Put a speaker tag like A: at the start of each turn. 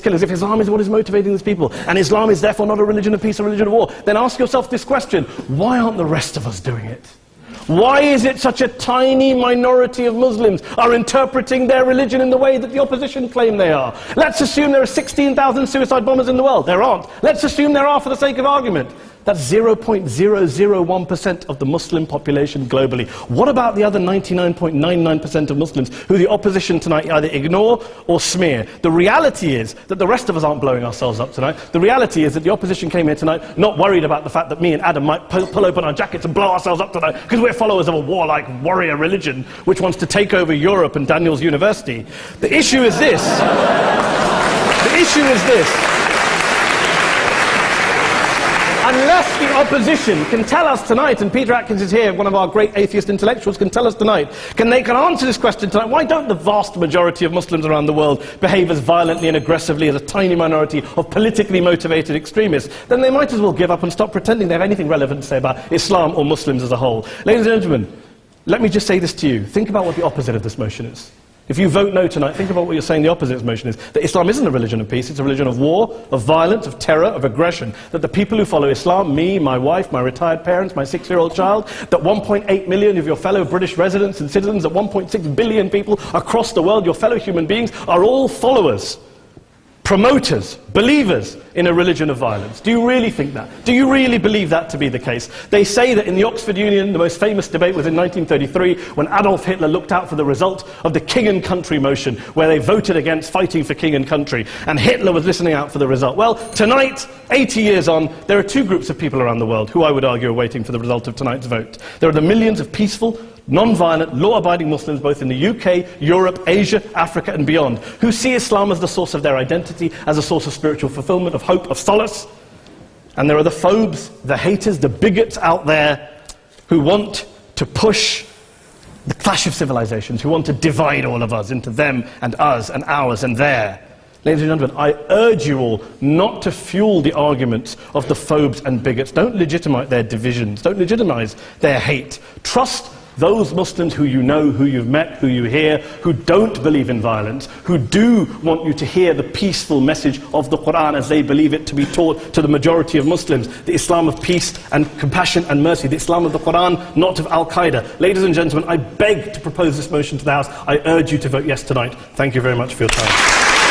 A: killers, if Islam is what is motivating these people, and Islam is therefore not a religion of peace, a religion of war, then ask yourself this question: why aren't the rest of us doing it? Why is it such a tiny minority of Muslims are interpreting their religion in the way that the opposition claim they are? Let's assume there are 16,000 suicide bombers in the world. There aren't. Let's assume there are for the sake of argument. That's 0.001% of the Muslim population globally. What about the other 99.99% of Muslims who the opposition tonight either ignore or smear? The reality is that the rest of us aren't blowing ourselves up tonight. The reality is that the opposition came here tonight not worried about the fact that me and Adam might pull open our jackets and blow ourselves up tonight because we're followers of a warlike warrior religion which wants to take over Europe and Daniel's university. The issue is this. The issue is this. Unless the opposition can tell us tonight, and Peter Atkins is here, one of our great atheist intellectuals, can tell us tonight, can answer this question tonight: why don't the vast majority of Muslims around the world behave as violently and aggressively as a tiny minority of politically motivated extremists? Then they might as well give up and stop pretending they have anything relevant to say about Islam or Muslims as a whole. Ladies and gentlemen, let me just say this to you. Think about what the opposite of this motion is. If you vote no tonight, think about what you're saying the opposite of this motion is. That Islam isn't a religion of peace, it's a religion of war, of violence, of terror, of aggression. That the people who follow Islam, me, my wife, my retired parents, my 6-year-old child, that 1.8 million of your fellow British residents and citizens, that 1.6 billion people across the world, your fellow human beings, are all followers, promoters, believers in a religion of violence. Do you really think that? Do you really believe that to be the case? They say that in the Oxford Union, the most famous debate was in 1933, when Adolf Hitler looked out for the result of the King and Country motion, where they voted against fighting for King and Country, and Hitler was listening out for the result. Well, tonight, 80 years on, there are two groups of people around the world who I would argue are waiting for the result of tonight's vote. There are the millions of peaceful, non-violent, law-abiding Muslims both in the UK, Europe, Asia, Africa and beyond, who see Islam as the source of their identity, as a source of spiritual fulfillment, of hope, of solace. And there are the phobes, the haters, the bigots out there who want to push the clash of civilizations, who want to divide all of us into them and us and ours and their. Ladies and gentlemen, I urge you all not to fuel the arguments of the phobes and bigots. Don't legitimize their divisions. Don't legitimize their hate. Trust those Muslims who you know, who you've met, who you hear, who don't believe in violence, who do want you to hear the peaceful message of the Quran as they believe it to be taught to the majority of Muslims, the Islam of peace and compassion and mercy, the Islam of the Quran, not of Al-Qaeda. Ladies and gentlemen, I beg to propose this motion to the House. I urge you to vote yes tonight. Thank you very much for your time.